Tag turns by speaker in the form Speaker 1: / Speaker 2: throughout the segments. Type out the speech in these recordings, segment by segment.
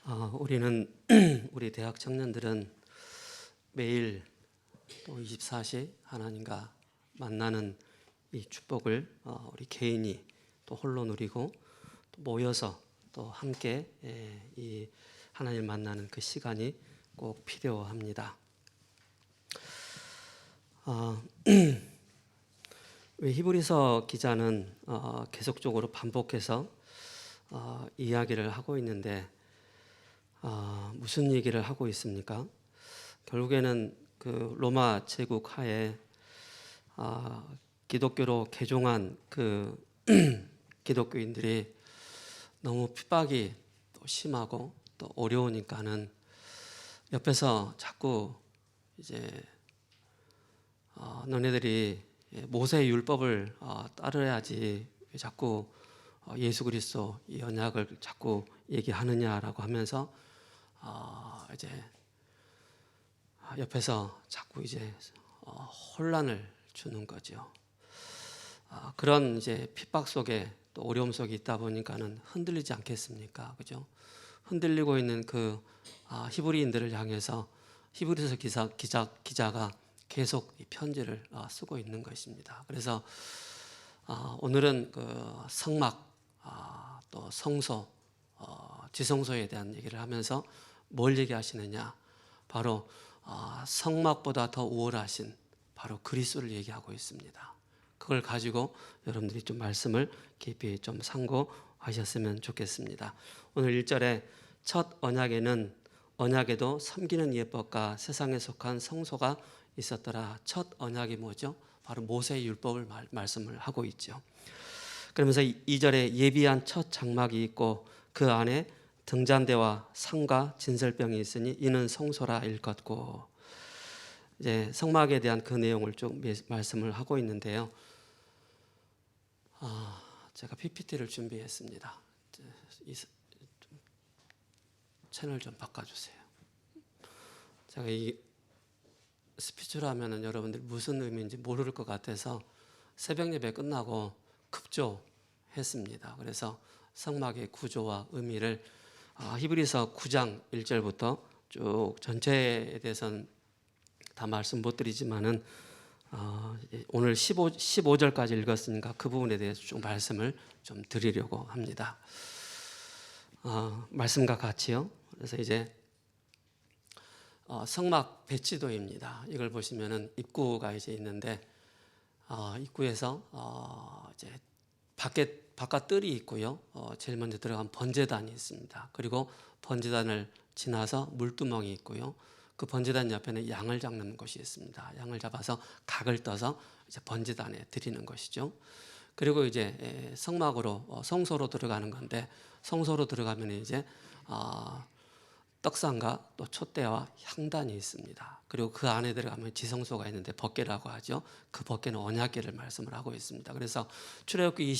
Speaker 1: 우리는 우리 대학 청년들은 매일 또 24시 하나님과 만나는 이 축복을 우리 개인이 또 홀로 누리고 또 모여서 또 함께 이 하나님 만나는 그 시간이 꼭 필요합니다. 왜 히브리서 기자는 계속적으로 반복해서 이야기를 하고 있는데 무슨 얘기를 하고 있습니까? 결국에는 그 로마 제국 하에 기독교로 개종한 그 기독교인들이 너무 핍박이 또 심하고 또 어려우니까는 옆에서 자꾸 이제 너네들이 모세의 율법을 따르야지 왜 자꾸 예수 그리스도 이 언약을 자꾸 얘기하느냐라고 하면서 이제 옆에서 자꾸 이제 혼란을 주는 거죠. 그런 이제 핍박 속에 또 어려움 속에 있다 보니까는 흔들리지 않겠습니까? 그죠? 흔들리고 있는 그 히브리인들을 향해서 히브리서 기자가 계속 이 편지를 쓰고 있는 것입니다. 그래서 오늘은 그 성막 또 성소 지성소에 대한 얘기를 하면서 뭘 얘기하시느냐? 바로 성막보다 더 우월하신 바로 그리스도를 얘기하고 있습니다. 그걸 가지고 여러분들이 좀 말씀을 깊이 좀 상고하셨으면 좋겠습니다. 오늘 1절에 첫 언약에도 섬기는 예법과 세상에 속한 성소가 있었더라. 첫 언약이 뭐죠? 바로 모세의 율법을 말씀을 하고 있죠. 그러면서 2절에 예비한 첫 장막이 있고 그 안에 등잔대와 상과 진설병이 있으니 이는 성소라 일컫고, 이제 성막에 대한 그 내용을 좀 말씀을 하고 있는데요. 제가 PPT를 준비했습니다. 채널 좀 바꿔주세요. 제가 이 스피치를 하면은 여러분들 무슨 의미인지 모를 것 같아서 새벽 예배 끝나고 급조했습니다. 그래서 성막의 구조와 의미를 히브리서 9장 1절부터 쭉 전체에 대해서는 다 말씀 못 드리지만은 오늘 15절까지 읽었으니까 그 부분에 대해서 쭉 말씀을 좀 드리려고 합니다. 말씀과 같이요. 그래서 이제 성막 배치도입니다. 이걸 보시면은 입구가 이제 있는데 입구에서 이제 바깥 뜰이 있고요. 제일 먼저 들어간 번제단이 있습니다. 그리고 번제단을 지나서 물두멍이 있고요. 그 번제단 옆에는 양을 잡는 곳이 있습니다. 양을 잡아서 각을 떠서 이제 번제단에 드리는 것이죠. 그리고 이제 성막으로 성소로 들어가는 건데, 성소로 들어가면 이제 떡상과 또 촛대와 향단이 있습니다. 그리고 그 안에 들어가면 지성소가 있는데 법궤라고 하죠. 그 법궤는 언약궤를 말씀을 하고 있습니다. 그래서 출애굽기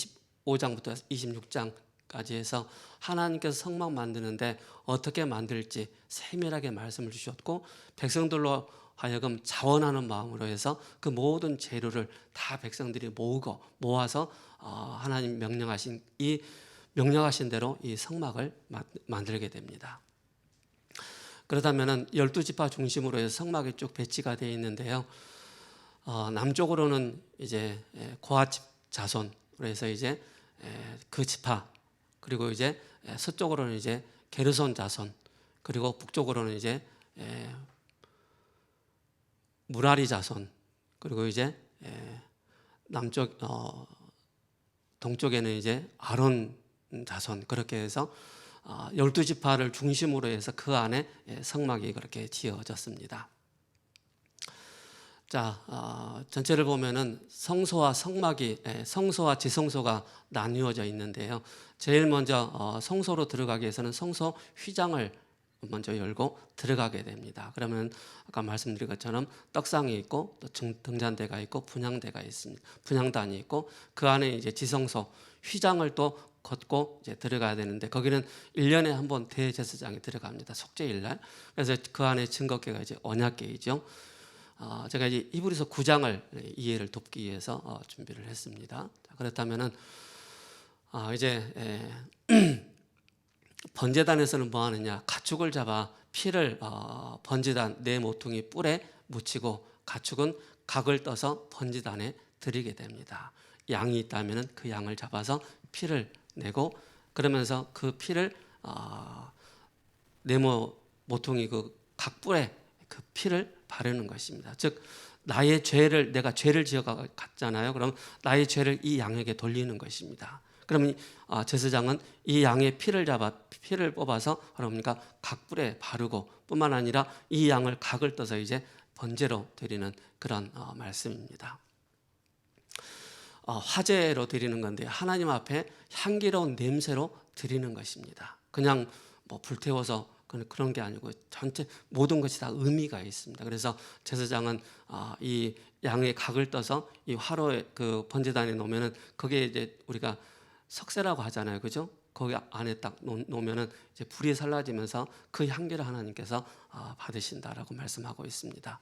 Speaker 1: 25장부터 26장까지 해서 하나님께서 성막 만드는데 어떻게 만들지 세밀하게 말씀을 주셨고, 백성들로 하여금 자원하는 마음으로 해서 그 모든 재료를 다 백성들이 모아서 하나님 명령하신 대로 이 성막을 만들게 됩니다. 그렇다면은 12지파 중심으로 해서 성막이 쭉 배치가 되어 있는데요. 남쪽으로는 이제 고핫 자손, 그래서 이제 그 지파, 그리고 이제 서쪽으로는 이제 게르손 자손, 그리고 북쪽으로는 이제 무라리 자손, 그리고 이제 동쪽에는 이제 아론 자손, 그렇게 해서 12지파를 중심으로 해서 그 안에 성막이 그렇게 지어졌습니다. 자, 전체를 보면은 성소와 지성소가 나뉘어져 있는데요. 제일 먼저 성소로 들어가기 위해서는 성소 휘장을 먼저 열고 들어가게 됩니다. 그러면 아까 말씀드린 것처럼 떡상이 있고 또 등잔대가 있고 분향대가 있습니다. 분향단이 있고 그 안에 이제 지성소 휘장을 또 걷고 이제 들어가야 되는데, 거기는 1년에 한 번 대제사장이 들어갑니다. 속죄일 날. 그래서 그 안에 증거궤가 이제 언약궤이죠. 제가 이제 히브리서 9장을 이해를 돕기 위해서 준비를 했습니다. 그렇다면은 이제 번제단에서는 뭐 하느냐? 가축을 잡아 피를 번제단 네 모퉁이 뿔에 묻히고 가축은 각을 떠서 번제단에 드리게 됩니다. 양이 있다면 그 양을 잡아서 피를 내고 그러면서 그 피를 네모 모퉁이 그 각뿔에 그 피를 바르는 것입니다. 즉 나의 죄를 내가 죄를 지어갔잖아요. 그럼 나의 죄를 이 양에게 돌리는 것입니다. 그러면 제사장은 이 양의 피를 뽑아서 그러니까 각뿔에 바르고 뿐만 아니라 이 양을 각을 떠서 이제 번제로 드리는 그런 말씀입니다. 화제로 드리는 건데 하나님 앞에 향기로운 냄새로 드리는 것입니다. 그냥 뭐 불태워서 그런 게 아니고 전체 모든 것이 다 의미가 있습니다. 그래서 제사장은 이 양의 각을 떠서 이 화로에 그 번제단에 놓으면은 그게 이제 우리가 석쇠라고 하잖아요, 그죠? 거기 안에 딱 놓으면은 이제 불이 살라지면서 그 향기를 하나님께서 받으신다라고 말씀하고 있습니다.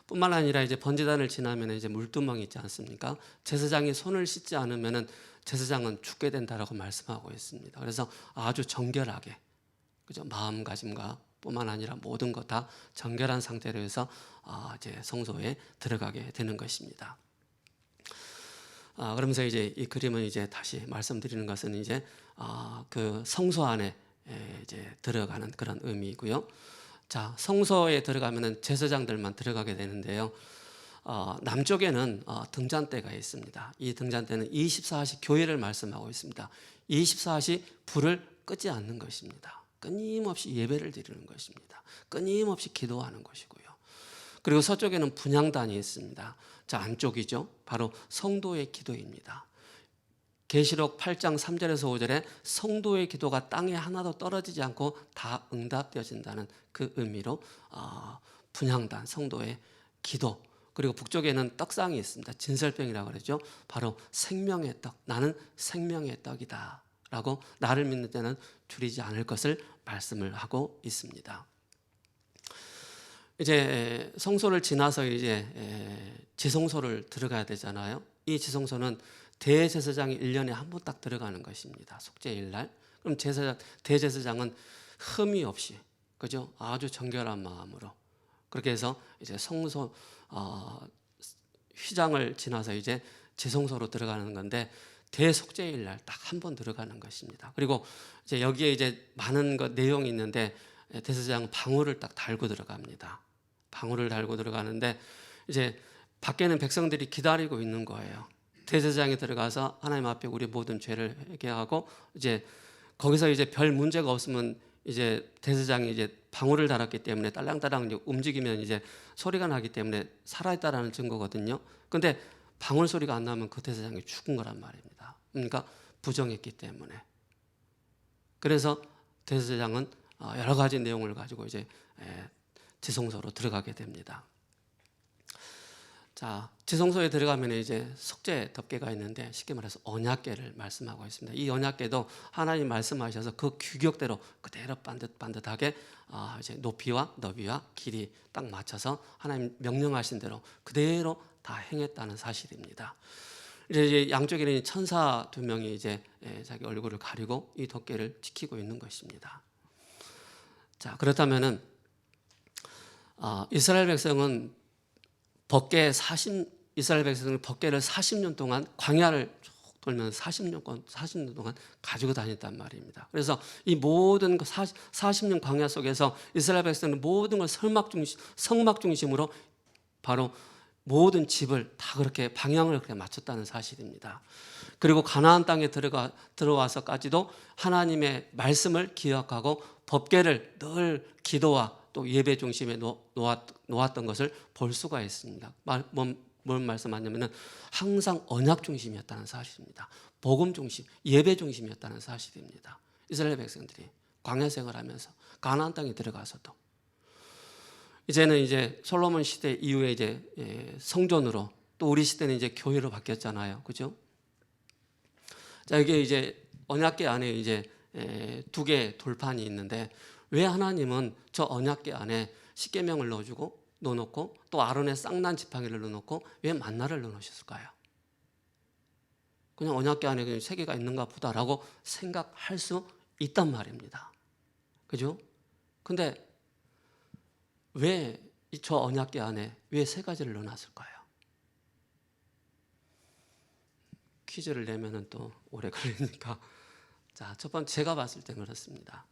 Speaker 1: 뿐만 아니라 이제 번제단을 지나면 이제 물두멍이 있지 않습니까? 제사장이 손을 씻지 않으면은 제사장은 죽게 된다라고 말씀하고 있습니다. 그래서 아주 정결하게, 그죠? 마음가짐과 뿐만 아니라 모든 것 다 정결한 상태로 해서 이제 성소에 들어가게 되는 것입니다. 그러면서 이제 이 그림은 이제 다시 말씀드리는 것은 이제 그 성소 안에 이제 들어가는 그런 의미이고요. 자, 성소에 들어가면은 제사장들만 들어가게 되는데요. 남쪽에는 등잔대가 있습니다. 이 등잔대는 24시 교회를 말씀하고 있습니다. 24시 불을 끄지 않는 것입니다. 끊임없이 예배를 드리는 것입니다. 끊임없이 기도하는 것이고요. 그리고 서쪽에는 분향단이 있습니다. 자, 안쪽이죠. 바로 성도의 기도입니다. 계시록 8장 3절에서 5절에 성도의 기도가 땅에 하나도 떨어지지 않고 다 응답되어진다는 그 의미로 분향단, 성도의 기도. 그리고 북쪽에는 떡상이 있습니다. 진설병이라고 그러죠. 바로 생명의 떡, 나는 생명의 떡이다 라고 나를 믿는 때는 줄이지 않을 것을 말씀을 하고 있습니다. 이제 성소를 지나서 이제 지성소를 들어가야 되잖아요. 이 지성소는 대제사장이 1년에 한 번 딱 들어가는 것입니다. 속죄일 날. 그럼 대제사장은 흠이 없이, 그죠? 아주 정결한 마음으로 그렇게 해서 이제 성소 휘장을 지나서 이제 지성소로 들어가는 건데 대속죄일 날 딱 한 번 들어가는 것입니다. 그리고 이제 여기에 이제 많은 내용이 있는데 대제사장은 방울을 딱 달고 들어갑니다. 방울을 달고 들어가는데 이제 밖에는 백성들이 기다리고 있는 거예요. 대제사장이 들어가서 하나님 앞에 우리 모든 죄를 회개하고 이제 거기서 이제 별 문제가 없으면 이제 대제사장이 이제 방울을 달았기 때문에 딸랑딸랑 이제 움직이면 이제 소리가 나기 때문에 살아있다라는 증거거든요. 근데 방울 소리가 안 나면 그 대제사장이 죽은 거란 말입니다. 그러니까 부정했기 때문에. 그래서 대제사장은 여러 가지 내용을 가지고 이제 지성소로 들어가게 됩니다. 자, 지성소에 들어가면 이제 속죄 덮개가 있는데 쉽게 말해서 언약궤를 말씀하고 있습니다. 이 언약궤도 하나님 말씀하셔서 그 규격대로 그대로 반듯하게 이제 높이와 너비와 길이 딱 맞춰서 하나님 명령하신 대로 그대로 다 행했다는 사실입니다. 이제 양쪽에는 천사 2명이 이제 자기 얼굴을 가리고 이 덮개를 지키고 있는 것입니다. 자, 그렇다면은 이스라엘 백성은 이스라엘 백성은 법궤를 40년 동안 광야를 쭉 돌면서 40년 동안 가지고 다녔단 말입니다. 그래서 이 모든 40년 광야 속에서 이스라엘 백성은 모든 걸 성막 중심으로 바로 모든 집을 다 그렇게 방향을 그렇게 맞췄다는 사실입니다. 그리고 가나안 땅에 들어와서까지도 하나님의 말씀을 기억하고 법궤를 늘 기도와 또 예배 중심에 놓았던 것을 볼 수가 있습니다. 뭔 말씀하냐면은 항상 언약 중심이었다는 사실입니다. 복음 중심, 예배 중심이었다는 사실입니다. 이스라엘 백성들이 광야 생활하면서 가나안 땅에 들어가서도 이제는 이제 솔로몬 시대 이후에 이제 성전으로 또 우리 시대는 이제 교회로 바뀌었잖아요, 그죠? 자, 이게 이제 언약궤 안에 이제 2개의 돌판이 있는데 왜 하나님은 저 언약궤 안에 십계명을 넣어놓고 또 아론의 쌍난 지팡이를 넣어놓고 왜 만나를 넣어놓으셨을까요? 그냥 언약궤 안에 3개가 있는가 보다라고 생각할 수 있단 말입니다. 그죠? 근데 왜 저 언약궤 안에 왜 3가지를 넣어놨을까요? 퀴즈를 내면은 또 오래 걸리니까. 자, 첫 번째 제가 봤을 때 그렇습니다.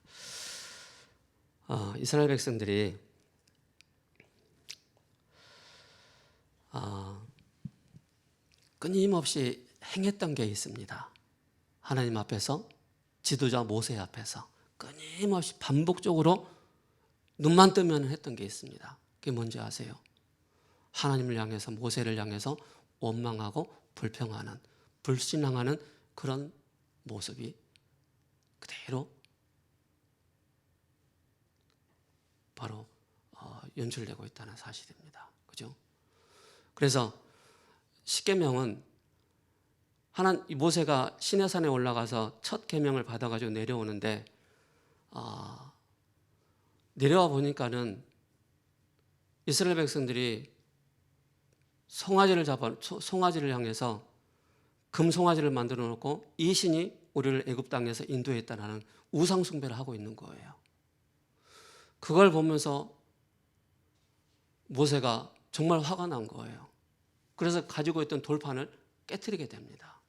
Speaker 1: 이스라엘 백성들이 끊임없이 행했던 게 있습니다. 하나님 앞에서, 지도자 모세 앞에서 끊임없이 반복적으로 눈만 뜨면 했던 게 있습니다. 그게 뭔지 아세요? 하나님을 향해서, 모세를 향해서 원망하고 불평하는, 불신앙하는 그런 모습이 그대로 바로 연출되고 있다는 사실입니다. 그죠? 그래서 십계명은 모세가 시내산에 올라가서 첫 계명을 받아가지고 내려오는데 내려와 보니까는 이스라엘 백성들이 송아지를 향해서 금송아지를 만들어 놓고 이 신이 우리를 애굽 땅에서 인도했다라는 우상 숭배를 하고 있는 거예요. 그걸 보면서 모세가 정말 화가 난 거예요. 그래서 가지고 있던 돌판을 깨트리게 됩니다.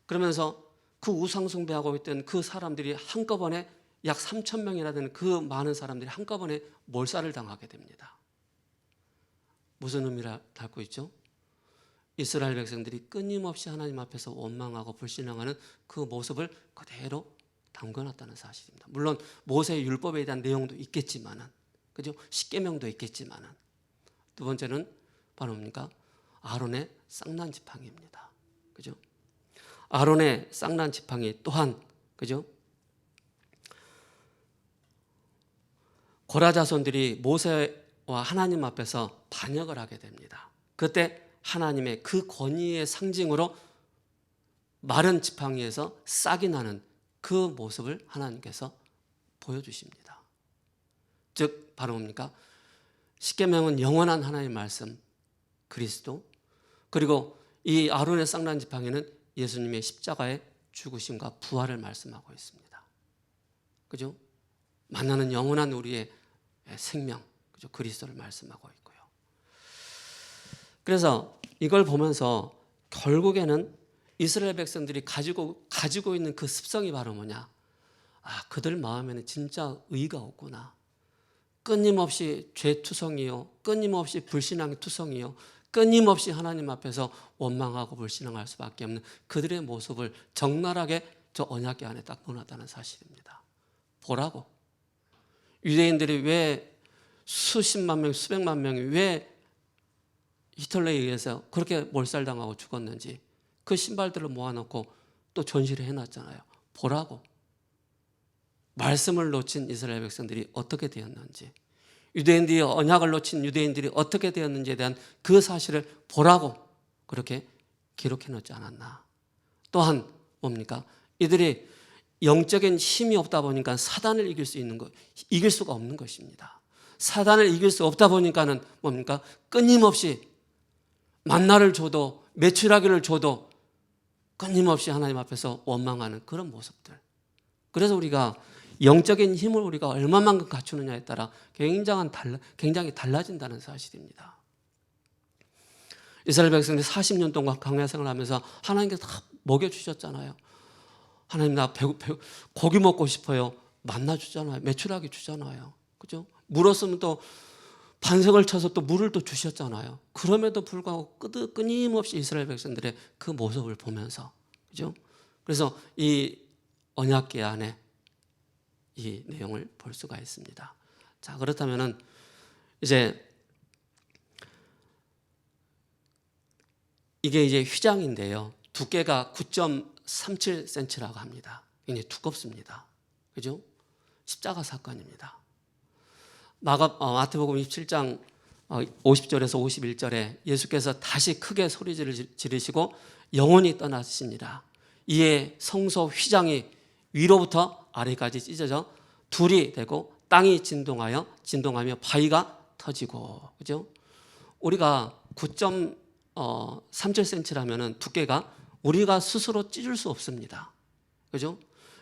Speaker 1: 그러면서 그 우상 숭배하고 있던 그 사람들이 한꺼번에 약 3,000명이나 되는 그 많은 사람들이 한꺼번에 몰살을 당하게 됩니다. 무슨 의미를 담고 있죠? 이스라엘 백성들이 끊임없이 하나님 앞에서 원망하고 불신앙하는 그 모습을 그대로 담궈놨다는 사실입니다. 물론 모세의 율법에 대한 내용도 있겠지만은, 그죠? 십계명도 있겠지만은, 두 번째는 바로 뭡니까? 아론의 쌍난 지팡이입니다. 그죠? 아론의 쌍난 지팡이 또한, 그죠? 고라 자손들이 모세와 하나님 앞에서 반역을 하게 됩니다. 그때 하나님의 그 권위의 상징으로 마른 지팡이에서 싹이 나는 그 모습을 하나님께서 보여주십니다. 즉 바로 뭡니까? 십계명은 영원한 하나님의 말씀 그리스도, 그리고 이 아론의 쌍난 지팡이는 예수님의 십자가의 죽으심과 부활을 말씀하고 있습니다. 그죠? 만나는 영원한 우리의 생명, 그죠? 그리스도를 말씀하고 있고요. 그래서 이걸 보면서 결국에는 이스라엘 백성들이 가지고 있는 그 습성이 바로 뭐냐? 그들 마음에는 진짜 의가 없구나. 끊임없이 죄투성이요, 끊임없이 불신앙의 투성이요, 끊임없이 하나님 앞에서 원망하고 불신앙할 수밖에 없는 그들의 모습을 적나라하게 저 언약궤 안에 딱 넣어놨다는 사실입니다. 보라고. 유대인들이 왜 수십만 명, 수백만 명이 왜 히틀러에 의해서 그렇게 몰살당하고 죽었는지 그 신발들을 모아놓고 또 전시를 해놨잖아요. 보라고. 말씀을 놓친 이스라엘 백성들이 어떻게 되었는지, 유대인들이 언약을 놓친 유대인들이 어떻게 되었는지에 대한 그 사실을 보라고 그렇게 기록해 놓지 않았나. 또한 뭡니까? 이들이 영적인 힘이 없다 보니까 사단을 이길 수가 없는 것입니다. 사단을 이길 수 없다 보니까는 뭡니까? 끊임없이 만나를 줘도, 메추라기를 줘도 끊임없이 하나님 앞에서 원망하는 그런 모습들. 그래서 우리가 영적인 힘을 우리가 얼마만큼 갖추느냐에 따라 굉장히 달라진다는 사실입니다. 이스라엘 백성들이 40년 동안 광야 생활하면서 하나님께서 다 먹여주셨잖아요. 하나님 나 고기 먹고 싶어요. 만나 주잖아요. 메추라기 주잖아요. 그죠? 물었으면 또 반석을 쳐서 또 물을 또 주셨잖아요. 그럼에도 불구하고 끊임없이 이스라엘 백성들의 그 모습을 보면서, 그죠? 그래서 이 언약궤 안에 이 내용을 볼 수가 있습니다. 자, 그렇다면은 이제 이게 이제 휘장인데요. 두께가 9.37cm라고 합니다. 굉장히 두껍습니다. 그죠? 십자가 사건입니다. 마태복음 27장 50절에서 51절에 예수께서 다시 크게 소리 지르시고 영원히 떠나시니라. 이에 성소 휘장이 위로부터 아래까지 찢어져 둘이 되고 땅이 진동하며 바위가 터지고, 그죠? 우리가 9.37cm라면은 두께가 우리가 스스로 찢을 수 없습니다. 그죠?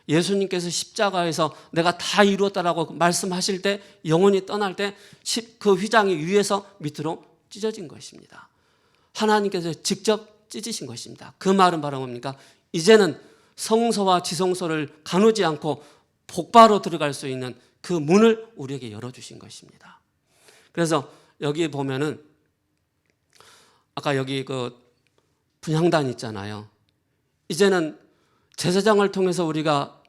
Speaker 1: 예수님께서 십자가에서 내가 다 이루었다라고 말씀하실 때 영혼이 떠날 때 그 휘장이 위에서 밑으로 찢어진 것입니다. 하나님께서 직접 찢으신 것입니다. 그 말은 바로 뭡니까? 이제는 성소와 지성소를 가누지 않고 복바로 들어갈 수 있는 그 문을 우리에게 열어주신 것입니다. 그래서 여기 보면은 아까 여기 그 분향단 있잖아요. 이제는 제사장을 통해서 우리가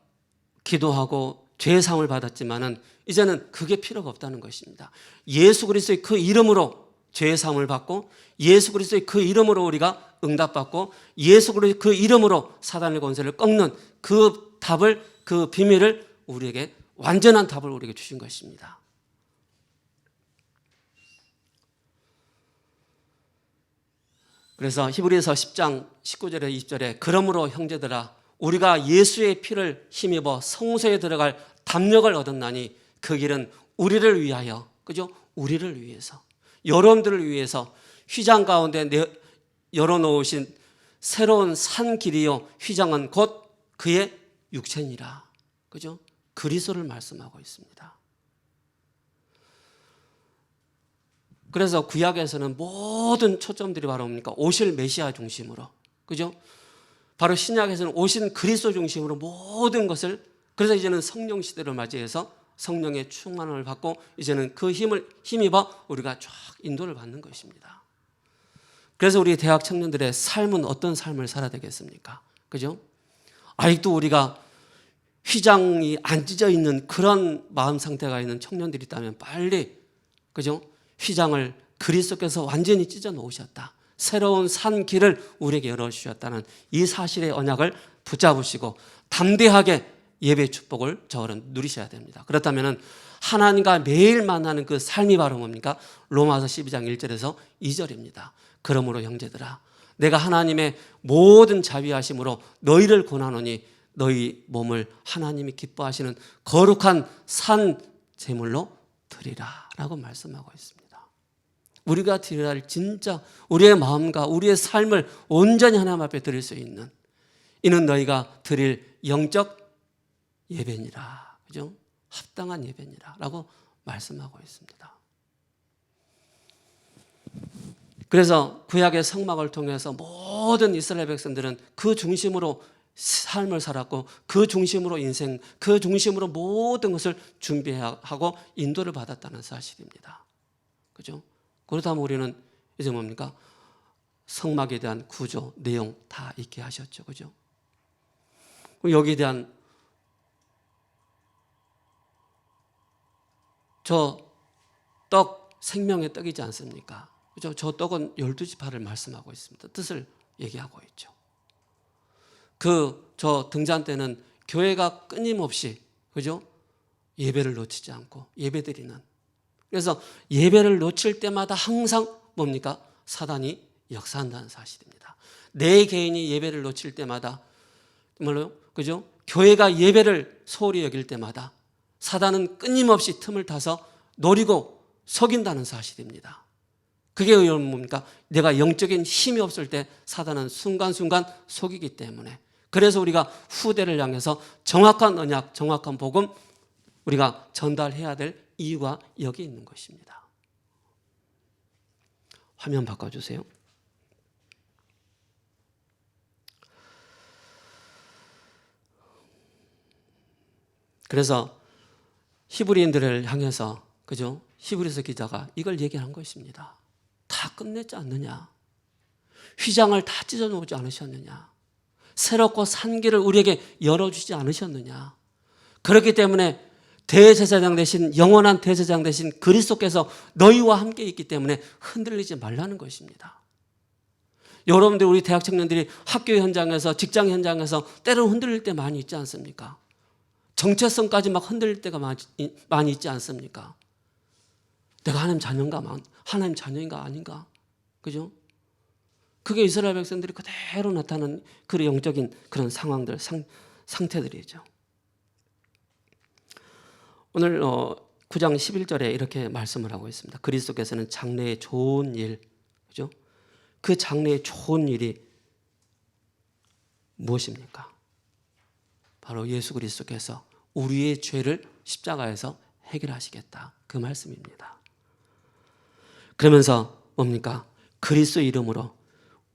Speaker 1: 기도하고 죄의 사함을 받았지만은 이제는 그게 필요가 없다는 것입니다. 예수 그리스도의 그 이름으로 죄의 사함을 받고 예수 그리스도의 그 이름으로 우리가 응답받고 예수 그리스도의 그 이름으로 사단의 권세를 꺾는 그 답을, 그 비밀을 우리에게, 완전한 답을 우리에게 주신 것입니다. 그래서 히브리서 10장 19절에 20절에 그러므로 형제들아 우리가 예수의 피를 힘입어 성소에 들어갈 담력을 얻었나니 그 길은 우리를 위하여, 그죠? 우리를 위해서, 여러분들을 위해서 휘장 가운데 열어놓으신 새로운 산 길이요 휘장은 곧 그의 육체니라, 그죠? 그리스도를 말씀하고 있습니다. 그래서 구약에서는 모든 초점들이 바로 뭡니까? 오실 메시아 중심으로, 그죠? 바로 신약에서는 오신 그리스도 중심으로 모든 것을, 그래서 이제는 성령 시대를 맞이해서 성령의 충만을 받고 이제는 그 힘을 힘입어 우리가 쫙 인도를 받는 것입니다. 그래서 우리 대학 청년들의 삶은 어떤 삶을 살아야 되겠습니까? 그죠? 아직도 우리가 휘장이 안 찢어 있는 그런 마음 상태가 있는 청년들이 있다면 빨리, 그죠? 휘장을 그리스도께서 완전히 찢어 놓으셨다. 새로운 산 길을 우리에게 열어주셨다는 이 사실의 언약을 붙잡으시고 담대하게 예배의 축복을 저를 누리셔야 됩니다. 그렇다면 하나님과 매일 만나는 그 삶이 바로 뭡니까? 로마서 12장 1절에서 2절입니다. 그러므로 형제들아 내가 하나님의 모든 자비하심으로 너희를 권하노니 너희 몸을 하나님이 기뻐하시는 거룩한 산 제물로 드리라 라고 말씀하고 있습니다. 우리가 드려야 할 진짜 우리의 마음과 우리의 삶을 온전히 하나님 앞에 드릴 수 있는, 이는 너희가 드릴 영적 예배니라, 그죠? 합당한 예배니라 라고 말씀하고 있습니다. 그래서 구약의 성막을 통해서 모든 이스라엘 백성들은 그 중심으로 삶을 살았고 그 중심으로 인생, 그 중심으로 모든 것을 준비하고 인도를 받았다는 사실입니다. 그죠? 그렇다면 우리는 이제 뭡니까? 성막에 대한 구조, 내용 다 있게 하셨죠. 그죠? 여기에 대한 저 떡, 생명의 떡이지 않습니까? 그죠? 저 떡은 12지파를 말씀하고 있습니다. 뜻을 얘기하고 있죠. 저 등잔 때는 교회가 끊임없이, 그죠? 예배를 놓치지 않고 예배드리는, 그래서 예배를 놓칠 때마다 항상 뭡니까? 사단이 역사한다는 사실입니다. 내 개인이 예배를 놓칠 때마다, 뭐요? 그죠? 교회가 예배를 소홀히 여길 때마다 사단은 끊임없이 틈을 타서 노리고 속인다는 사실입니다. 그게 뭡니까? 내가 영적인 힘이 없을 때 사단은 순간순간 속이기 때문에, 그래서 우리가 후대를 향해서 정확한 언약, 정확한 복음 우리가 전달해야 될 이유가 여기 있는 것입니다. 화면 바꿔주세요. 그래서 히브리인들을 향해서, 그죠? 히브리서 기자가 이걸 얘기한 것입니다. 다 끝냈지 않느냐? 휘장을 다 찢어 놓지 않으셨느냐? 새롭고 산 길을 우리에게 열어주지 않으셨느냐? 그렇기 때문에 대제사장 되신, 영원한 대제사장 되신 그리스도께서 너희와 함께 있기 때문에 흔들리지 말라는 것입니다. 여러분들, 우리 대학 청년들이 학교 현장에서, 직장 현장에서 때로는 흔들릴 때 많이 있지 않습니까? 정체성까지 막 흔들릴 때가 많이 있지 않습니까? 내가 하나님 자녀인가, 하나님 자녀인가 아닌가, 그죠? 그게 이스라엘 백성들이 그대로 나타나는 그런 영적인 그런 상황들, 상태들이죠. 오늘 9장 11절에 이렇게 말씀을 하고 있습니다. 그리스도께서는 장래의 좋은 일, 그죠? 그 장래의 좋은 일이 무엇입니까? 바로 예수 그리스도께서 우리의 죄를 십자가에서 해결하시겠다, 그 말씀입니다. 그러면서 뭡니까? 그리스도 이름으로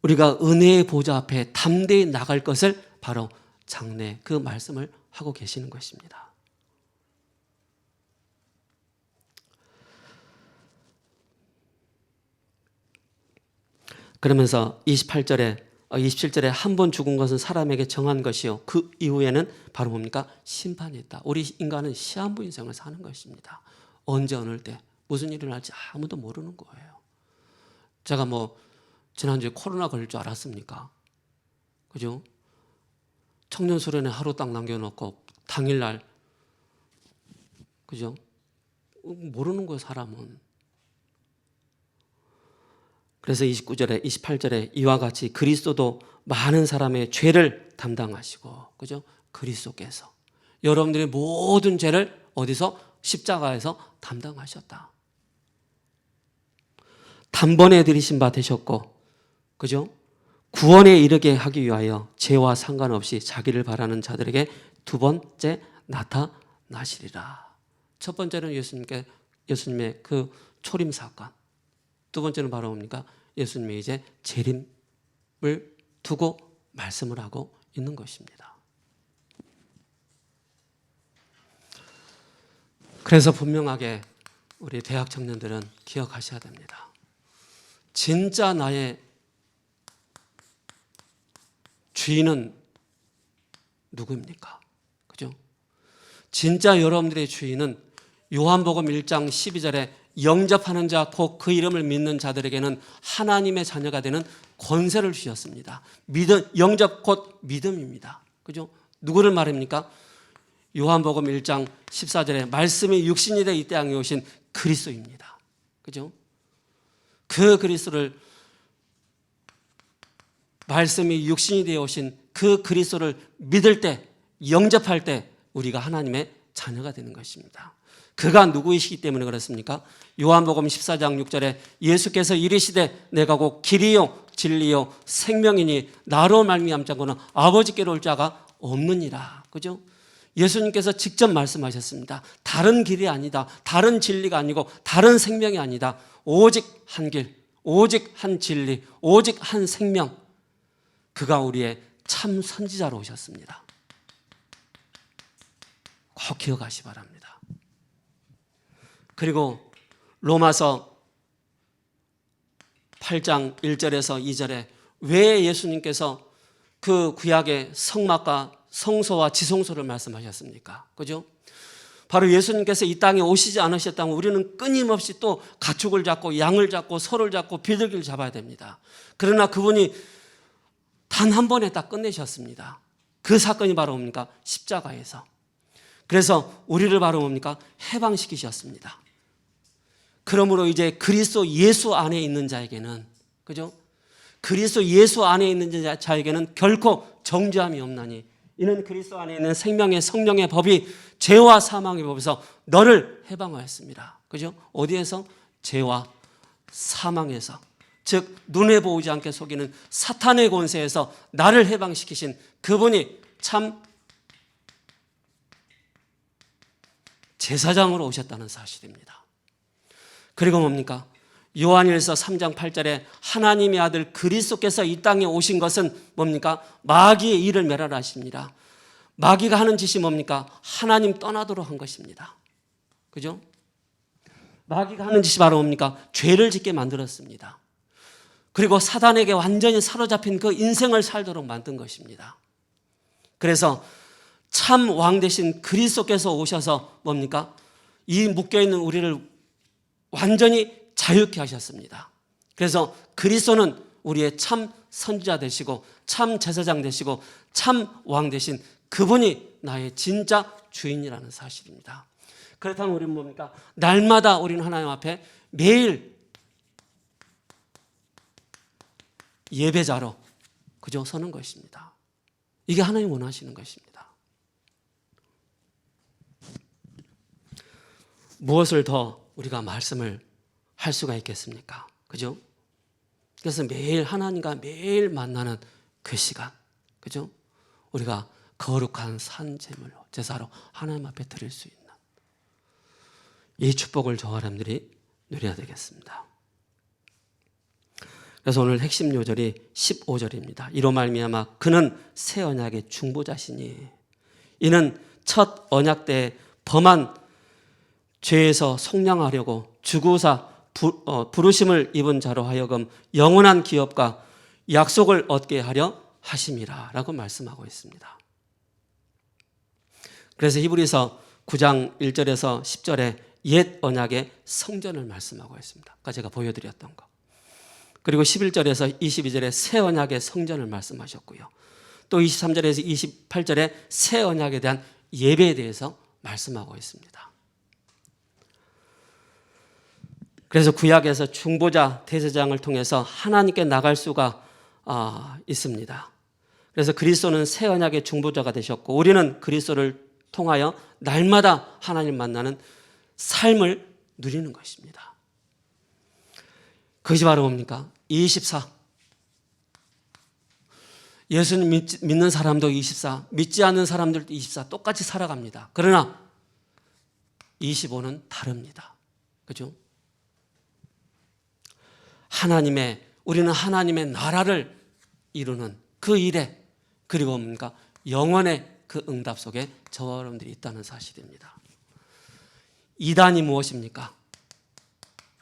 Speaker 1: 우리가 은혜의 보좌 앞에 담대히 나갈 것을 바로 장래 그 말씀을 하고 계시는 것입니다. 그러면서 27절에 한 번 죽은 것은 사람에게 정한 것이요 그 이후에는 바로 뭡니까? 심판이 있다. 우리 인간은 시한부 인생을 사는 것입니다. 언제 어느 때 무슨 일이 날지 아무도 모르는 거예요. 제가 지난주에 코로나 걸릴 줄 알았습니까? 그죠? 청년 수련회 하루 딱 남겨놓고 당일날, 그죠? 모르는 거예요, 사람은. 그래서 29절에 28절에 이와 같이 그리스도도 많은 사람의 죄를 담당하시고, 그죠? 그리스도께서 여러분들의 모든 죄를 어디서? 십자가에서 담당하셨다. 단번에 들이신 바 되셨고, 그죠? 구원에 이르게 하기 위하여 죄와 상관없이 자기를 바라는 자들에게 두 번째 나타나시리라. 첫 번째는 예수님의 그 초림 사건, 두 번째는 바로 뭡니까? 예수님의 이제 재림을 두고 말씀을 하고 있는 것입니다. 그래서 분명하게 우리 대학 청년들은 기억하셔야 됩니다. 진짜 나의 주인은 누구입니까? 그죠? 진짜 여러분들의 주인은 요한복음 1장 12절에 영접하는 자 곧 그 이름을 믿는 자들에게는 하나님의 자녀가 되는 권세를 주셨습니다. 영접 곧 믿음입니다. 그죠? 누구를 말합니까? 요한복음 1장 14절에 말씀이 육신이 되어 이 땅에 오신 그리스도입니다. 그죠? 그 그리스도를, 말씀이 육신이 되어 오신 그 그리스도를 믿을 때, 영접할 때 우리가 하나님의 자녀가 되는 것입니다. 그가 누구이시기 때문에 그렇습니까? 요한복음 14장 6절에 예수께서 이르시되 내가 곧 길이요 진리요 생명이니 나로 말미암자고는 아버지께로 올 자가 없느니라. 그죠? 예수님께서 직접 말씀하셨습니다. 다른 길이 아니다. 다른 진리가 아니고 다른 생명이 아니다. 오직 한 길, 오직 한 진리, 오직 한 생명. 그가 우리의 참 선지자로 오셨습니다. 꼭 기억하시 바랍니다. 그리고 로마서 8장 1절에서 2절에 왜 예수님께서 그 구약의 성막과 성소와 지성소를 말씀하셨습니까? 그죠? 바로 예수님께서 이 땅에 오시지 않으셨다면 우리는 끊임없이 또 가축을 잡고 양을 잡고 소를 잡고 비둘기를 잡아야 됩니다. 그러나 그분이 단 한 번에 딱 끝내셨습니다. 그 사건이 바로 뭡니까? 십자가에서. 그래서 우리를 바로 뭡니까? 해방시키셨습니다. 그러므로 이제 그리스도 예수 안에 있는 자에게는, 그죠? 그리스도 예수 안에 있는 자에게는 결코 정죄함이 없나니 이는 그리스도 안에 있는 생명의 성령의 법이 죄와 사망의 법에서 너를 해방하였습니다. 그죠? 어디에서? 죄와 사망에서, 즉 눈에 보이지 않게 속이는 사탄의 권세에서 나를 해방시키신 그분이 참 제사장으로 오셨다는 사실입니다. 그리고 뭡니까? 요한일서 3장 8절에 하나님의 아들 그리스도께서 이 땅에 오신 것은 뭡니까? 마귀의 일을 멸하라 하십니다. 마귀가 하는 짓이 뭡니까? 하나님 떠나도록 한 것입니다. 그죠? 마귀가 하는 짓이 바로 뭡니까? 죄를 짓게 만들었습니다. 그리고 사단에게 완전히 사로잡힌 그 인생을 살도록 만든 것입니다. 그래서 참 왕 대신 그리스도께서 오셔서 뭡니까? 이 묶여있는 우리를 완전히 자유케 하셨습니다. 그래서 그리스도는 우리의 참 선지자 되시고 참 제사장 되시고 참 왕 되신 그분이 나의 진짜 주인이라는 사실입니다. 그렇다면 우리는 뭡니까? 날마다 우리는 하나님 앞에 매일 예배자로 그저 서는 것입니다. 이게 하나님 원하시는 것입니다. 무엇을 더 우리가 말씀을 할 수가 있겠습니까? 그죠? 그래서 매일 하나님과 매일 만나는 그 시간, 그죠? 우리가 거룩한 산 제물로 제사로 하나님 앞에 드릴 수 있는 이 축복을 저와 여러분들이 누려야 되겠습니다. 그래서 오늘 핵심 요절이 15절입니다. 이로 말미암아 그는 새 언약의 중보자시니 이는 첫 언약 때 범한 죄에서 속량하려고 주구사 부르심을 입은 자로 하여금 영원한 기업과 약속을 얻게 하려 하심이라 라고 말씀하고 있습니다. 그래서 히브리서 9장 1절에서 10절에 옛 언약의 성전을 말씀하고 있습니다. 아까 제가 보여드렸던 거. 그리고 11절에서 22절에 새 언약의 성전을 말씀하셨고요. 또 23절에서 28절에 새 언약에 대한 예배에 대해서 말씀하고 있습니다. 그래서 구약에서 중보자 대제사장을 통해서 하나님께 나갈 수가 있습니다. 그래서 그리스도는 새 언약의 중보자가 되셨고 우리는 그리스도를 통하여 날마다 하나님 만나는 삶을 누리는 것입니다. 그것이 바로 뭡니까? 24. 예수님 믿는 사람도 24, 믿지 않는 사람들도 24 똑같이 살아갑니다. 그러나 25는 다릅니다. 그죠? 우리는 하나님의 나라를 이루는 그 일에, 그리고 뭡니까? 영원의 그 응답 속에 저와 여러분들이 있다는 사실입니다. 이단이 무엇입니까?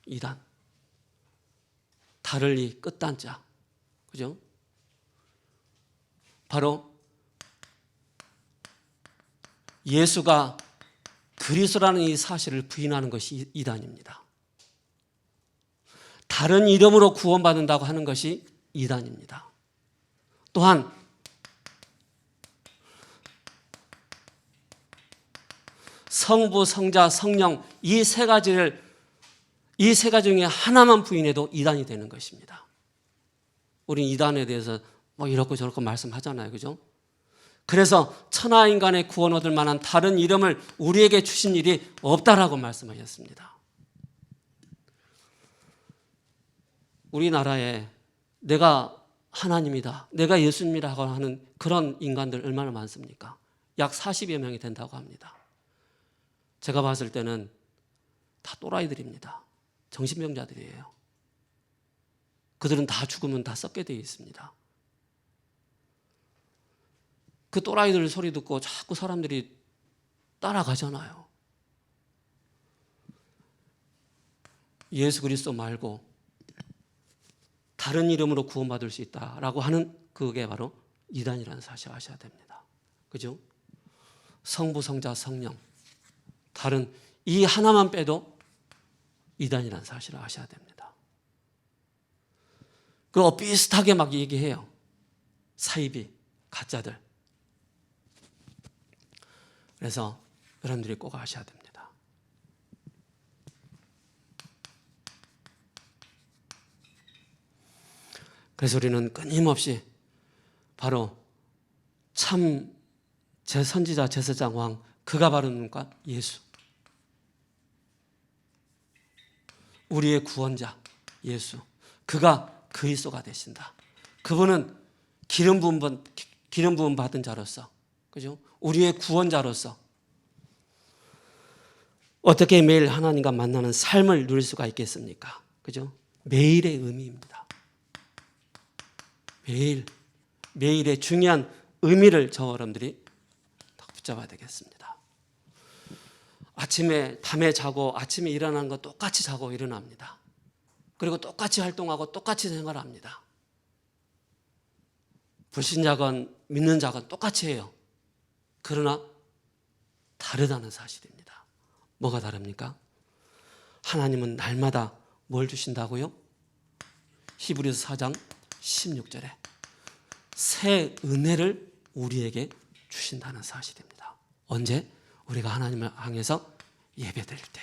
Speaker 1: 이단. 달을 이 끝단자. 그죠? 바로 예수가 그리스도라는 이 사실을 부인하는 것이 이단입니다. 다른 이름으로 구원받는다고 하는 것이 이단입니다. 또한 성부, 성자, 성령 이 세 가지 중에 하나만 부인해도 이단이 되는 것입니다. 우린 이단에 대해서 뭐 이렇고 저렇고 말씀하잖아요. 그죠? 그래서 천하 인간의 구원 얻을 만한 다른 이름을 우리에게 주신 일이 없다라고 말씀하셨습니다. 우리나라에 내가 하나님이다, 내가 예수님이라고 하는 그런 인간들 얼마나 많습니까? 약 40여 명이 된다고 합니다. 제가 봤을 때는 다 또라이들입니다. 정신병자들이에요. 그들은 다 죽으면 다 썩게 되어 있습니다. 그 또라이들 소리 듣고 자꾸 사람들이 따라가잖아요. 예수 그리스도 말고 다른 이름으로 구원받을 수 있다라고 하는 그게 바로 이단이라는 사실을 아셔야 됩니다. 그죠? 성부, 성자, 성령 다른 이 하나만 빼도 이단이라는 사실을 아셔야 됩니다. 그리고 비슷하게 막 얘기해요. 사이비, 가짜들. 그래서 여러분들이 꼭 아셔야 됩니다. 그래서 우리는 끊임없이 바로 참 제선지자, 제사장 왕, 그가 바로 누군가? 예수. 우리의 구원자 예수. 그가 그리스도가 되신다. 그분은 기름 부음 받은 자로서, 그죠? 우리의 구원자로서 어떻게 매일 하나님과 만나는 삶을 누릴 수가 있겠습니까? 그죠? 매일의 의미입니다. 매일의 중요한 의미를 저와 여러분들이 붙잡아야 되겠습니다. 밤에 자고 아침에 일어나는 거 똑같이 자고 일어납니다. 그리고 똑같이 활동하고 똑같이 생활합니다. 불신자건 믿는 자건 똑같이 해요. 그러나 다르다는 사실입니다. 뭐가 다릅니까? 하나님은 날마다 뭘 주신다고요? 히브리서 4장 16절에 새 은혜를 우리에게 주신다는 사실입니다. 언제? 우리가 하나님을 향해서 예배드릴 때,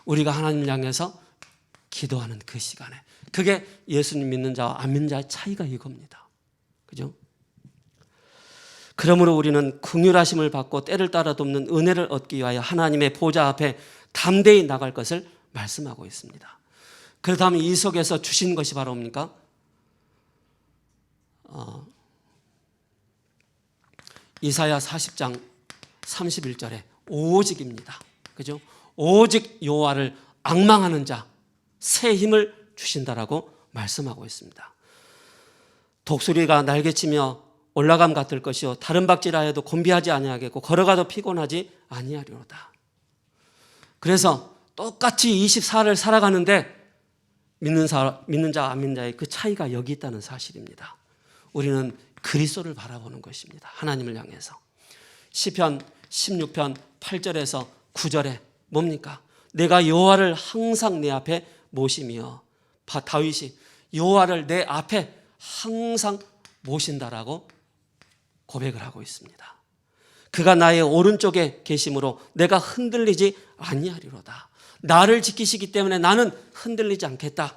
Speaker 1: 우리가 하나님을 향해서 기도하는 그 시간에. 그게 예수님 믿는 자와 안 믿는 자의 차이가 이겁니다. 그죠? 그러므로 우리는 긍휼하심을 받고 때를 따라 돕는 은혜를 얻기 위하여 하나님의 보좌 앞에 담대히 나갈 것을 말씀하고 있습니다. 그렇다면 이 속에서 주신 것이 바로 뭡니까? 이사야 40장 31절에 오직입니다. 그죠? 오직 여호와를 앙망하는 자 새 힘을 주신다라고 말씀하고 있습니다. 독수리가 날개치며 올라감 같을 것이요 다른 박질하여도 곤비하지 아니하겠고 걸어가도 피곤하지 아니하리로다. 그래서 똑같이 24를 살아가는데 믿는 자와 안 믿는 자의 그 차이가 여기 있다는 사실입니다. 우리는 그리스도를 바라보는 것입니다. 하나님을 향해서. 시편 16편 8절에서 9절에 뭡니까? 내가 여호와를 항상 내 앞에 모시며, 다윗이 여호와를 내 앞에 항상 모신다라고 고백을 하고 있습니다. 그가 나의 오른쪽에 계심으로 내가 흔들리지 아니하리로다. 나를 지키시기 때문에 나는 흔들리지 않겠다.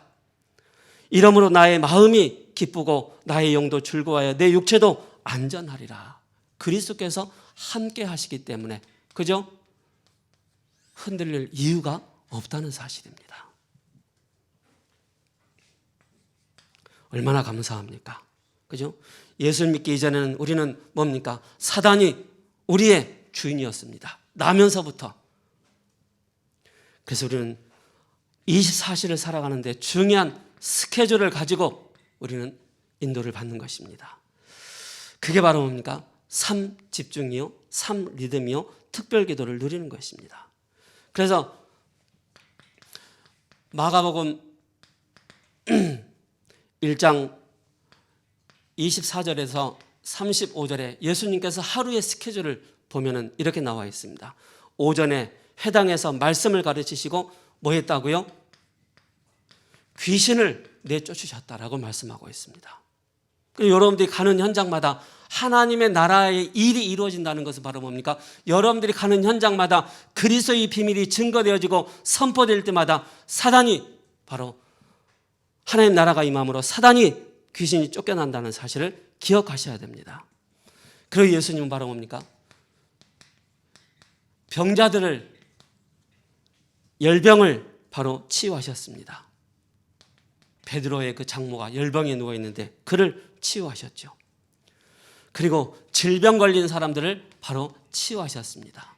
Speaker 1: 이러므로 나의 마음이 기쁘고 나의 영도 즐거워하여 내 육체도 안전하리라. 그리스도께서 함께 하시기 때문에, 그죠? 흔들릴 이유가 없다는 사실입니다. 얼마나 감사합니까? 그죠? 예수 믿기 이전에는 우리는 뭡니까? 사단이 우리의 주인이었습니다. 나면서부터. 그래서 우리는 24시를 살아가는데 중요한 스케줄을 가지고 우리는 인도를 받는 것입니다. 그게 바로 뭡니까? 3 집중이요, 3 리듬이요, 특별 기도를 누리는 것입니다. 그래서 마가복음 1장 24절에서 35절에 예수님께서 하루의 스케줄을 보면은 이렇게 나와 있습니다. 오전에 회당에서 말씀을 가르치시고 뭐 했다고요? 귀신을 내쫓으셨다라고 말씀하고 있습니다. 그리고 여러분들이 가는 현장마다 하나님의 나라의 일이 이루어진다는 것은 바로 뭡니까? 여러분들이 가는 현장마다 그리스도의 비밀이 증거되어지고 선포될 때마다 사단이 바로 하나님 나라가 임함으로 사단이 귀신이 쫓겨난다는 사실을 기억하셔야 됩니다. 그리고 예수님은 바로 뭡니까? 병자들을, 열병을 바로 치유하셨습니다. 베드로의 그 장모가 열병에 누워있는데 그를 치유하셨죠. 그리고 질병 걸린 사람들을 바로 치유하셨습니다.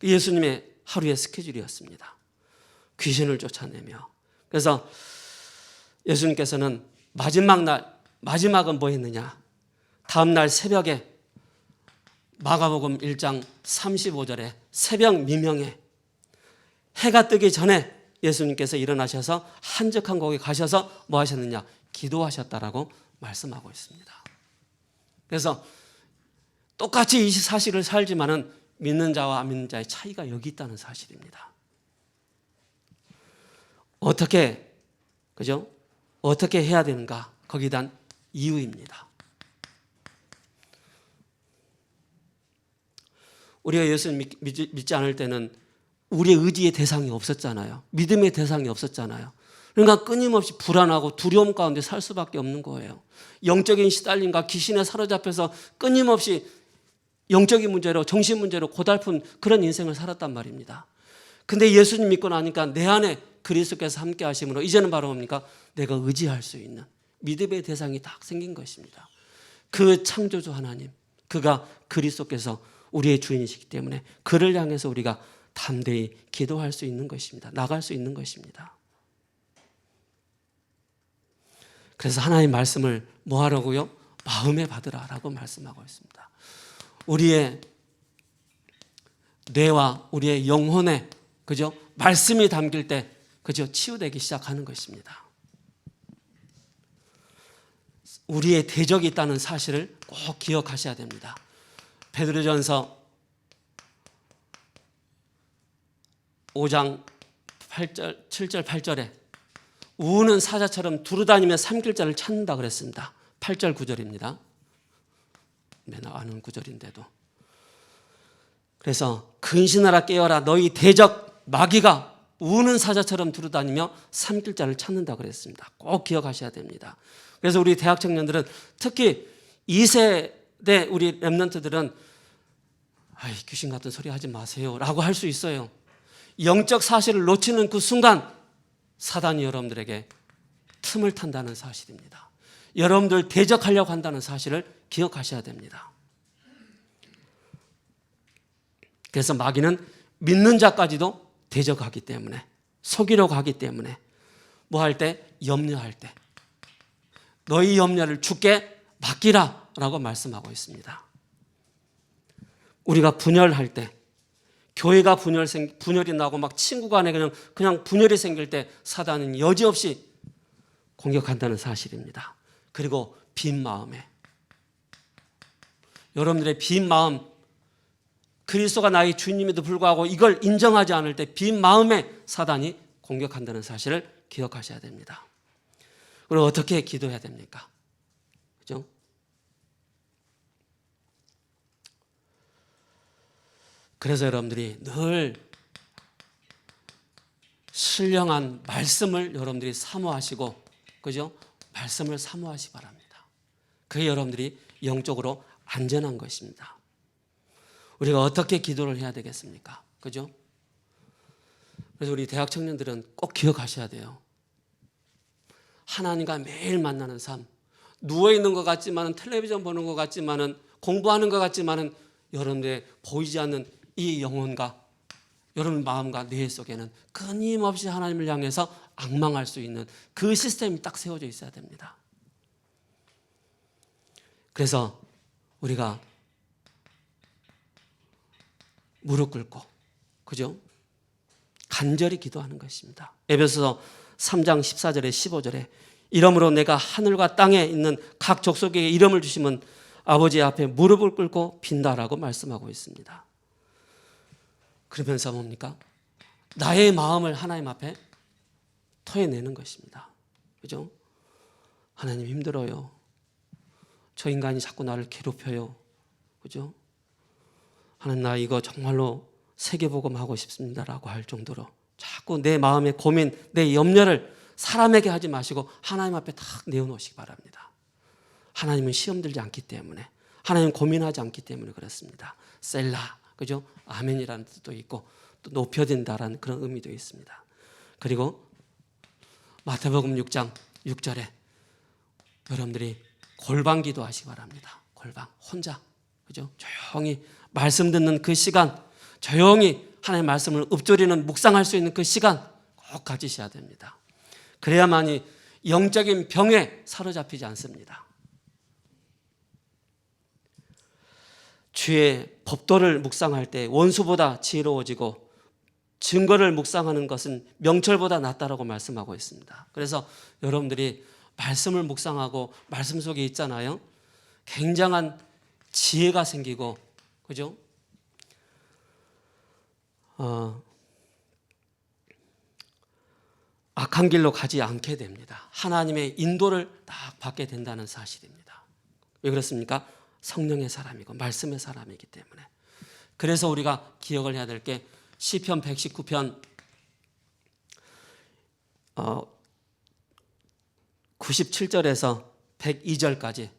Speaker 1: 예수님의 하루의 스케줄이었습니다. 귀신을 쫓아내며. 그래서 예수님께서는 마지막은 뭐 했느냐? 다음날 새벽에 마가복음 1장 35절에 새벽 미명에 해가 뜨기 전에 예수님께서 일어나셔서 한적한 곳에 가셔서 뭐 하셨느냐? 기도하셨다라고 말씀하고 있습니다. 그래서 똑같이 24시를 살지만은 믿는 자와 안 믿는 자의 차이가 여기 있다는 사실입니다. 어떻게, 그죠? 어떻게 해야 되는가? 거기에 대한 이유입니다. 우리가 예수를 믿지 않을 때는 우리의 의지의 대상이 없었잖아요. 믿음의 대상이 없었잖아요. 그러니까 끊임없이 불안하고 두려움 가운데 살 수밖에 없는 거예요. 영적인 시달림과 귀신에 사로잡혀서 끊임없이 영적인 문제로, 정신 문제로 고달픈 그런 인생을 살았단 말입니다. 근데 예수님 믿고 나니까 내 안에 그리스도께서 함께 하심으로 이제는 바로 뭡니까? 내가 의지할 수 있는 믿음의 대상이 딱 생긴 것입니다. 그 창조주 하나님, 그가 그리스도께서 우리의 주인이시기 때문에 그를 향해서 우리가 담대히 기도할 수 있는 것입니다. 나갈 수 있는 것입니다. 그래서 하나님의 말씀을 뭐 하라고요? 마음에 받으라라고 말씀하고 있습니다. 우리의 뇌와 우리의 영혼에, 그죠? 말씀이 담길 때, 그죠? 치유되기 시작하는 것입니다. 우리의 대적이 있다는 사실을 꼭 기억하셔야 됩니다. 베드로전서 5장 7절 8절에 우는 사자처럼 두루다니며 삼킬 자를 찾는다 그랬습니다. 8절 9절입니다. 맨날 아는 구절인데도. 그래서 근신하라 깨어라 너희 대적 마귀가 우는 사자처럼 두루다니며 삼킬 자를 찾는다 그랬습니다. 꼭 기억하셔야 됩니다. 그래서 우리 대학 청년들은 특히 2세대 우리 랩런트들은 아이 귀신 같은 소리 하지 마세요 라고 할 수 있어요. 영적 사실을 놓치는 그 순간 사단이 여러분들에게 틈을 탄다는 사실입니다. 여러분들 대적하려고 한다는 사실을 기억하셔야 됩니다. 그래서 마귀는 믿는 자까지도 대적하기 때문에, 속이려고 하기 때문에, 뭐 할 때? 염려할 때 너희 염려를 주께 맡기라 라고 말씀하고 있습니다. 우리가 분열할 때, 교회가 분열이 나고 막 친구 간에 그냥 분열이 생길 때 사단은 여지없이 공격한다는 사실입니다. 그리고 빈 마음에, 여러분들의 빈 마음, 그리스도가 나의 주님에도 불구하고 이걸 인정하지 않을 때 빈 마음에 사단이 공격한다는 사실을 기억하셔야 됩니다. 그리고 어떻게 기도해야 됩니까? 그죠? 그래서 여러분들이 늘 신령한 말씀을 여러분들이 사모하시고, 그죠? 말씀을 사모하시기 바랍니다. 그게 여러분들이 영적으로 안전한 것입니다. 우리가 어떻게 기도를 해야 되겠습니까? 그죠? 그래서 우리 대학 청년들은 꼭 기억하셔야 돼요. 하나님과 매일 만나는 삶, 누워있는 것 같지만은, 텔레비전 보는 것 같지만은, 공부하는 것 같지만은, 여러분들의 보이지 않는 이 영혼과 여러분 마음과 뇌 속에는 끊임없이 하나님을 향해서 앙망할 수 있는 그 시스템이 딱 세워져 있어야 됩니다. 그래서 우리가 무릎 꿇고, 그죠? 간절히 기도하는 것입니다. 에베소서 3장 14절에 15절에 이러므로 내가 하늘과 땅에 있는 각 족속에게 이름을 주시면 아버지 앞에 무릎을 꿇고 빈다라고 말씀하고 있습니다. 그러면서 뭡니까? 나의 마음을 하나님 앞에 토해내는 것입니다. 그죠? 하나님 힘들어요. 저 인간이 자꾸 나를 괴롭혀요. 그죠? 하나님 나 이거 정말로 세계복음하고 싶습니다라고 할 정도로 자꾸 내 마음의 고민, 내 염려를 사람에게 하지 마시고 하나님 앞에 딱 내어놓으시기 바랍니다. 하나님은 시험 들지 않기 때문에, 하나님은 고민하지 않기 때문에 그렇습니다. 셀라, 그죠? 아멘이라는 뜻도 있고 또 높여진다라는 그런 의미도 있습니다. 그리고 마태복음 6장 6절에 여러분들이 골방 기도하시기 바랍니다. 골방, 혼자, 그죠? 조용히 말씀 듣는 그 시간, 조용히 하나님의 말씀을 읊조리는, 묵상할 수 있는 그 시간 꼭 가지셔야 됩니다. 그래야만이 영적인 병에 사로잡히지 않습니다. 주의 법도를 묵상할 때 원수보다 지혜로워지고 증거를 묵상하는 것은 명철보다 낫다라고 말씀하고 있습니다. 그래서 여러분들이 말씀을 묵상하고 말씀 속에 있잖아요. 굉장한 지혜가 생기고, 그죠? 악한 길로 가지 않게 됩니다. 하나님의 인도를 딱 받게 된다는 사실입니다. 왜 그렇습니까? 성령의 사람이고 말씀의 사람이기 때문에. 그래서 우리가 기억을 해야 될 게 시편 119편 97절에서 102절까지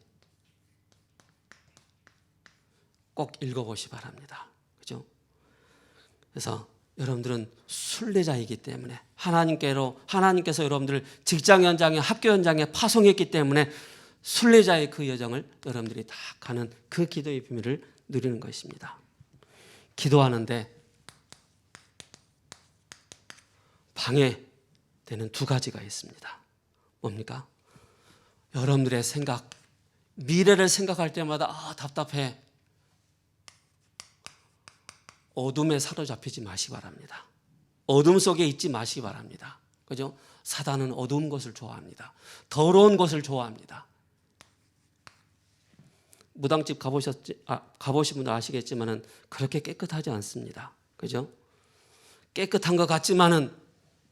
Speaker 1: 꼭 읽어보시기 바랍니다. 그죠? 그래서 여러분들은 순례자이기 때문에 하나님께서 여러분들을 직장 현장에, 학교 현장에 파송했기 때문에 순례자의 그 여정을 여러분들이 다 가는 그 기도의 비밀을 누리는 것입니다. 기도하는데 방해되는 두 가지가 있습니다. 뭡니까? 여러분들의 생각, 미래를 생각할 때마다 답답해. 어둠에 사로잡히지 마시기 바랍니다. 어둠 속에 있지 마시기 바랍니다. 그죠? 사단은 어두운 것을 좋아합니다. 더러운 것을 좋아합니다. 무당집 가보신 분들 아시겠지만은 그렇게 깨끗하지 않습니다. 그죠? 깨끗한 것 같지만은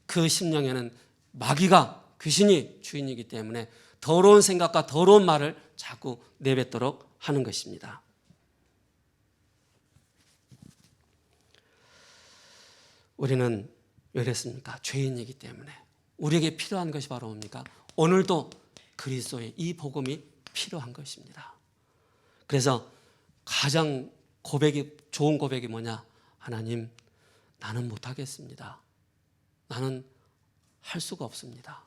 Speaker 1: 그 심령에는 마귀가, 귀신이 주인이기 때문에 더러운 생각과 더러운 말을 자꾸 내뱉도록 하는 것입니다. 우리는 왜 그랬습니까? 죄인이기 때문에. 우리에게 필요한 것이 바로 뭡니까? 오늘도 그리스도의 이 복음이 필요한 것입니다. 그래서 가장 좋은 고백이 뭐냐? 하나님, 나는 못하겠습니다. 나는 할 수가 없습니다.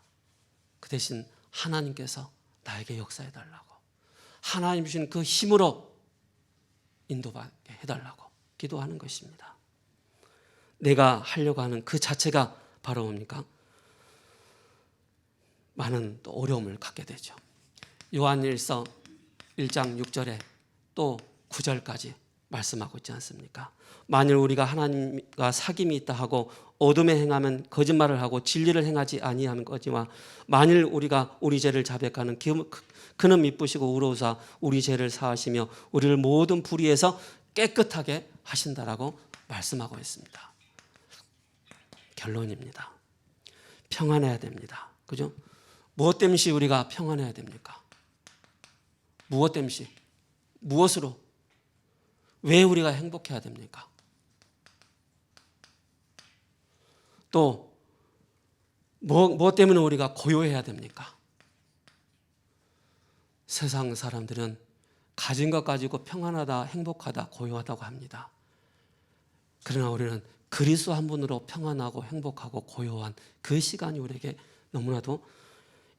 Speaker 1: 그 대신 하나님께서 나에게 역사해 달라고, 하나님 주신 그 힘으로 인도받게 해달라고 기도하는 것입니다. 내가 하려고 하는 그 자체가 바로 뭡니까? 많은 또 어려움을 갖게 되죠. 요한일서 1장 6절에 또 9절까지 말씀하고 있지 않습니까? 만일 우리가 하나님과 사귐이 있다 하고 어둠에 행하면 거짓말을 하고 진리를 행하지 아니하는 거지만, 만일 우리가 우리 죄를 자백하는 그는 미쁘시고 의로우사 우리 죄를 사하시며 우리를 모든 불의에서 깨끗하게 하신다라고 말씀하고 있습니다. 결론입니다. 평안해야 됩니다. 그죠? 무엇 때문에 우리가 평안해야 됩니까? 무엇 때문에? 무엇으로? 왜 우리가 행복해야 됩니까? 또 뭐 때문에 우리가 고요해야 됩니까? 세상 사람들은 가진 것 가지고 평안하다, 행복하다, 고요하다고 합니다. 그러나 우리는 그리스도 한 분으로 평안하고 행복하고 고요한 그 시간이 우리에게 너무나도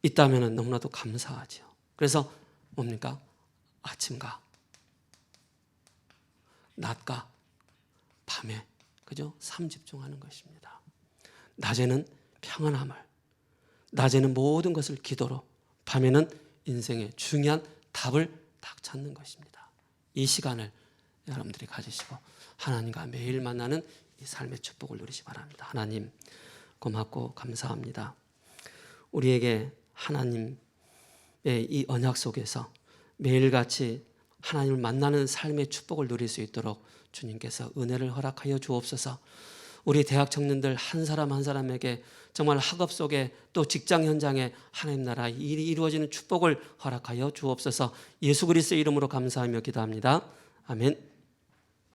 Speaker 1: 있다면 너무나도 감사하죠. 그래서 뭡니까? 아침과 낮과 밤에, 그죠? 삶 집중하는 것입니다. 낮에는 평안함을, 낮에는 모든 것을 기도로, 밤에는 인생의 중요한 답을 딱 찾는 것입니다. 이 시간을 여러분들이 가지시고 하나님과 매일 만나는 이 삶의 축복을 누리시 바랍니다. 하나님 고맙고 감사합니다. 우리에게 하나님의 이 언약 속에서 매일같이 하나님을 만나는 삶의 축복을 누릴 수 있도록 주님께서 은혜를 허락하여 주옵소서. 우리 대학 청년들 한 사람 한 사람에게 정말 학업 속에 또 직장 현장에 하나님 나라 일이 이루어지는 축복을 허락하여 주옵소서. 예수 그리스도의 이름으로 감사하며 기도합니다. 아멘.